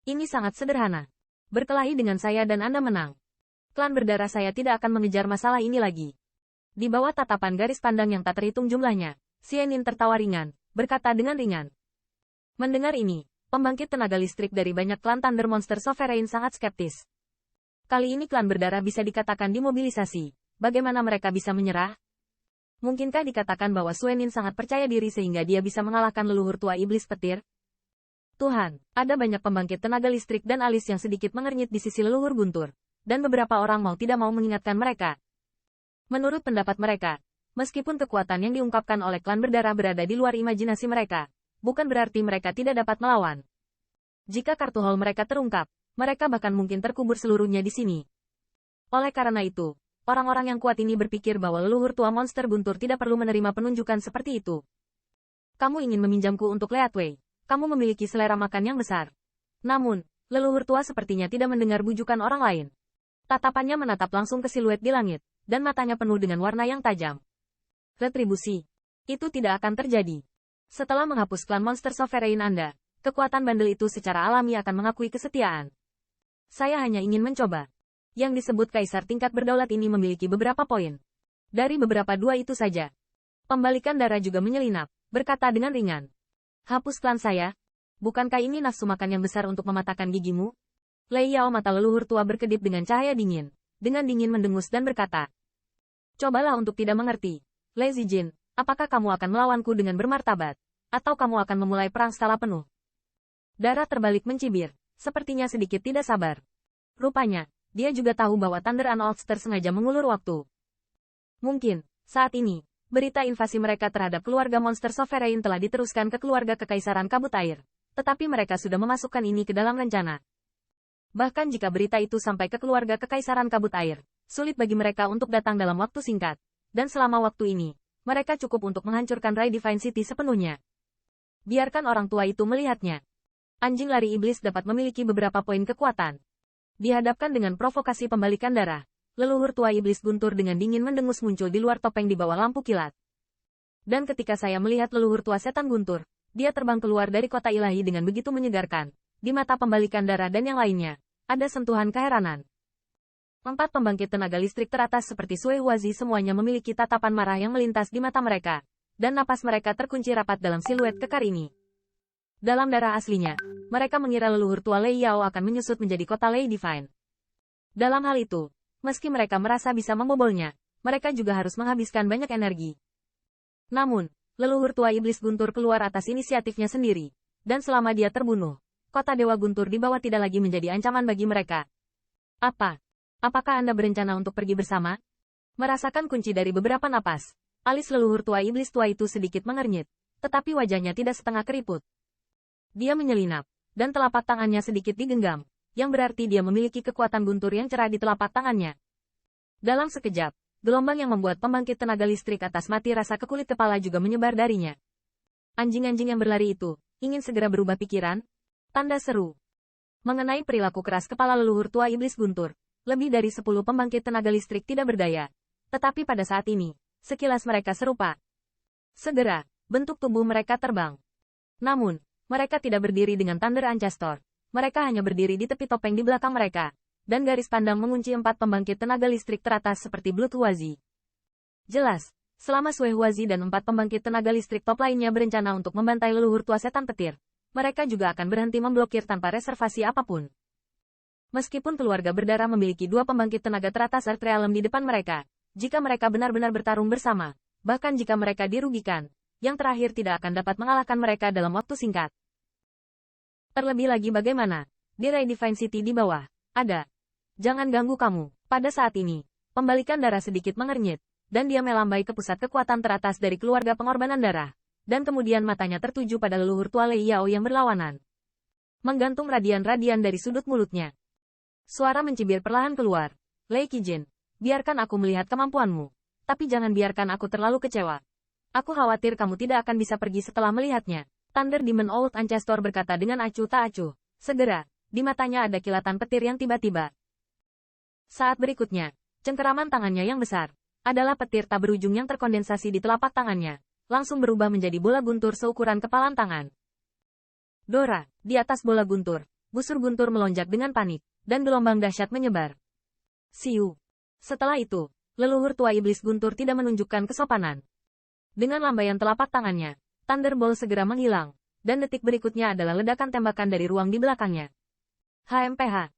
Ini sangat sederhana. Berkelahi dengan saya dan Anda menang. Klan berdarah saya tidak akan mengejar masalah ini lagi. Di bawah tatapan garis pandang yang tak terhitung jumlahnya, Xianin tertawa ringan, berkata dengan ringan. Mendengar ini, pembangkit tenaga listrik dari banyak klan Thunder Monster Sovereign sangat skeptis. Kali ini klan berdarah bisa dikatakan dimobilisasi. Bagaimana mereka bisa menyerah? Mungkinkah dikatakan bahwa Xianin sangat percaya diri sehingga dia bisa mengalahkan leluhur tua iblis petir? Tuhan, ada banyak pembangkit tenaga listrik dan alis yang sedikit mengernyit di sisi leluhur guntur. Dan beberapa orang mau tidak mau mengingatkan mereka. Menurut pendapat mereka, meskipun kekuatan yang diungkapkan oleh klan berdarah berada di luar imajinasi mereka, bukan berarti mereka tidak dapat melawan. Jika kartu haul mereka terungkap, mereka bahkan mungkin terkubur seluruhnya di sini. Oleh karena itu, orang-orang yang kuat ini berpikir bahwa leluhur tua monster guntur tidak perlu menerima penunjukan seperti itu. Kamu ingin meminjamku untuk Leatway. Kamu memiliki selera makan yang besar. Namun, leluhur tua sepertinya tidak mendengar bujukan orang lain. Tatapannya menatap langsung ke siluet di langit, dan matanya penuh dengan warna yang tajam. Retribusi. Itu tidak akan terjadi. Setelah menghapus klan monster Sovereign Anda, kekuatan bandel itu secara alami akan mengakui kesetiaan. Saya hanya ingin mencoba. Yang disebut kaisar tingkat berdaulat ini memiliki beberapa poin. Dari beberapa dua itu saja. Pembalikan darah juga menyelinap, berkata dengan ringan. Hapus klan saya? Bukankah ini nafsu makan yang besar untuk mematahkan gigimu? Lei Yao mata leluhur tua berkedip dengan cahaya dingin. Dengan dingin mendengus dan berkata. Cobalah untuk tidak mengerti. Lei Zijin, apakah kamu akan melawanku dengan bermartabat? Atau kamu akan memulai perang skala penuh? Darah terbalik mencibir. Sepertinya sedikit tidak sabar. Rupanya, dia juga tahu bahwa Thunder Unaltered sengaja mengulur waktu. Mungkin, saat ini, berita invasi mereka terhadap keluarga monster Sovereign telah diteruskan ke keluarga Kekaisaran Kabut Air. Tetapi mereka sudah memasukkan ini ke dalam rencana. Bahkan jika berita itu sampai ke keluarga Kekaisaran Kabut Air, sulit bagi mereka untuk datang dalam waktu singkat. Dan selama waktu ini, mereka cukup untuk menghancurkan Rai Divine City sepenuhnya. Biarkan orang tua itu melihatnya. Anjing lari iblis dapat memiliki beberapa poin kekuatan. Dihadapkan dengan provokasi pembalikan darah, leluhur tua iblis guntur dengan dingin mendengus muncul di luar topeng di bawah lampu kilat. Dan ketika saya melihat leluhur tua setan guntur, dia terbang keluar dari kota ilahi dengan begitu menyegarkan. Di mata pembalikan darah dan yang lainnya, ada sentuhan keheranan. 4 pembangkit tenaga listrik teratas seperti Sui Huazi semuanya memiliki tatapan marah yang melintas di mata mereka, dan napas mereka terkunci rapat dalam siluet kekar ini. Dalam darah aslinya, mereka mengira leluhur tua Lei Yao akan menyusut menjadi kota Lei Divine. Dalam hal itu, meski mereka merasa bisa membobolnya, mereka juga harus menghabiskan banyak energi. Namun, leluhur tua iblis guntur keluar atas inisiatifnya sendiri, dan selama dia terbunuh, kota Dewa Guntur di bawah tidak lagi menjadi ancaman bagi mereka. Apakah Anda berencana untuk pergi bersama? Merasakan kunci dari beberapa napas, alis leluhur tua iblis tua itu sedikit mengernyit, tetapi wajahnya tidak setengah keriput. Dia menyelinap, dan telapak tangannya sedikit digenggam, yang berarti dia memiliki kekuatan guntur yang cerah di telapak tangannya. Dalam sekejap, gelombang yang membuat pembangkit tenaga listrik atas mati rasa ke kulit kepala juga menyebar darinya. Anjing-anjing yang berlari itu, ingin segera berubah pikiran? Tanda seru. Mengenai perilaku keras kepala leluhur tua iblis guntur, lebih dari 10 pembangkit tenaga listrik tidak berdaya. Tetapi pada saat ini, sekilas mereka serupa. Segera, bentuk tubuh mereka terbang. Namun, mereka tidak berdiri dengan Thunder Ancestor. Mereka hanya berdiri di tepi topeng di belakang mereka. Dan garis pandang mengunci 4 pembangkit tenaga listrik teratas seperti Blood Huazi. Jelas, selama Sui Huazi dan 4 pembangkit tenaga listrik top lainnya berencana untuk membantai leluhur tua setan petir, mereka juga akan berhenti memblokir tanpa reservasi apapun. Meskipun keluarga berdarah memiliki 2 pembangkit tenaga teratas Earth Realm di depan mereka, jika mereka benar-benar bertarung bersama, bahkan jika mereka dirugikan, yang terakhir tidak akan dapat mengalahkan mereka dalam waktu singkat. Terlebih lagi bagaimana? Di Rai Divine City di bawah, ada. Jangan ganggu kamu. Pada saat ini, pembalikan darah sedikit mengernyit, dan dia melambai ke pusat kekuatan teratas dari keluarga pengorbanan darah. Dan kemudian matanya tertuju pada leluhur tua Lei Yao yang berlawanan. Menggantung radian-radian dari sudut mulutnya. Suara mencibir perlahan keluar. Lei Qijin, biarkan aku melihat kemampuanmu. Tapi jangan biarkan aku terlalu kecewa. Aku khawatir kamu tidak akan bisa pergi setelah melihatnya. Thunder Demon Old Ancestor berkata dengan acuh tak acuh. Segera, di matanya ada kilatan petir yang tiba-tiba. Saat berikutnya, cengkeraman tangannya yang besar, adalah petir tak berujung yang terkondensasi di telapak tangannya. Langsung berubah menjadi bola guntur seukuran kepalan tangan. Dora, di atas bola guntur, busur guntur melonjak dengan panik, dan gelombang dahsyat menyebar. Siu. Setelah itu, leluhur tua iblis guntur tidak menunjukkan kesopanan. Dengan lambaian telapak tangannya, Thunderbolt segera menghilang, dan detik berikutnya adalah ledakan tembakan dari ruang di belakangnya. HMPH.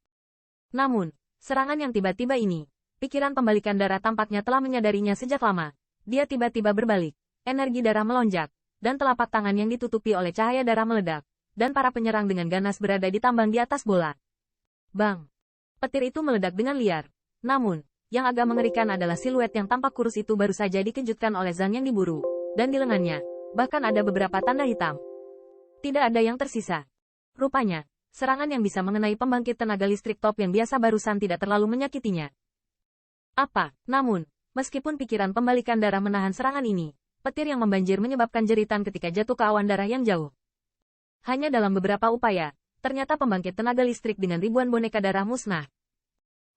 Namun, serangan yang tiba-tiba ini, pikiran pembalikan darah tampaknya telah menyadarinya sejak lama. Dia tiba-tiba berbalik, energi darah melonjak, dan telapak tangan yang ditutupi oleh cahaya darah meledak, dan para penyerang dengan ganas berada di tambang di atas bola. Bang! Petir itu meledak dengan liar. Namun, yang agak mengerikan adalah siluet yang tampak kurus itu baru saja dikejutkan oleh Zhang yang diburu, dan di lengannya, bahkan ada beberapa tanda hitam. Tidak ada yang tersisa. Rupanya, serangan yang bisa mengenai pembangkit tenaga listrik top yang biasa barusan tidak terlalu menyakitinya. Apa? Namun, meskipun pikiran pembalikan darah menahan serangan ini, petir yang membanjir menyebabkan jeritan ketika jatuh ke awan darah yang jauh. Hanya dalam beberapa upaya, ternyata pembangkit tenaga listrik dengan ribuan boneka darah musnah.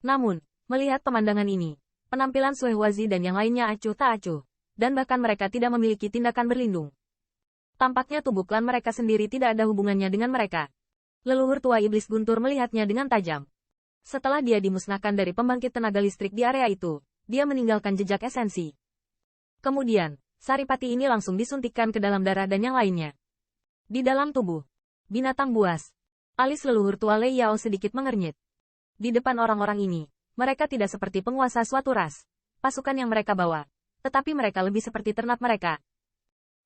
Namun, melihat pemandangan ini, penampilan Suehwazi dan yang lainnya acuh tak acuh, dan bahkan mereka tidak memiliki tindakan berlindung. Tampaknya tubuh klan mereka sendiri tidak ada hubungannya dengan mereka. Leluhur tua iblis guntur melihatnya dengan tajam. Setelah dia dimusnahkan dari pembangkit tenaga listrik di area itu, dia meninggalkan jejak esensi. Kemudian, saripati ini langsung disuntikkan ke dalam darah dan yang lainnya. Di dalam tubuh binatang buas, alis leluhur tua Lei Yao sedikit mengernyit. Di depan orang-orang ini, mereka tidak seperti penguasa suatu ras, pasukan yang mereka bawa, tetapi mereka lebih seperti ternak mereka.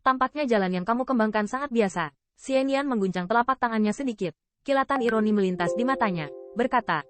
Tampaknya jalan yang kamu kembangkan sangat biasa. Xian Yan mengguncang telapak tangannya sedikit. Kilatan ironi melintas di matanya, berkata,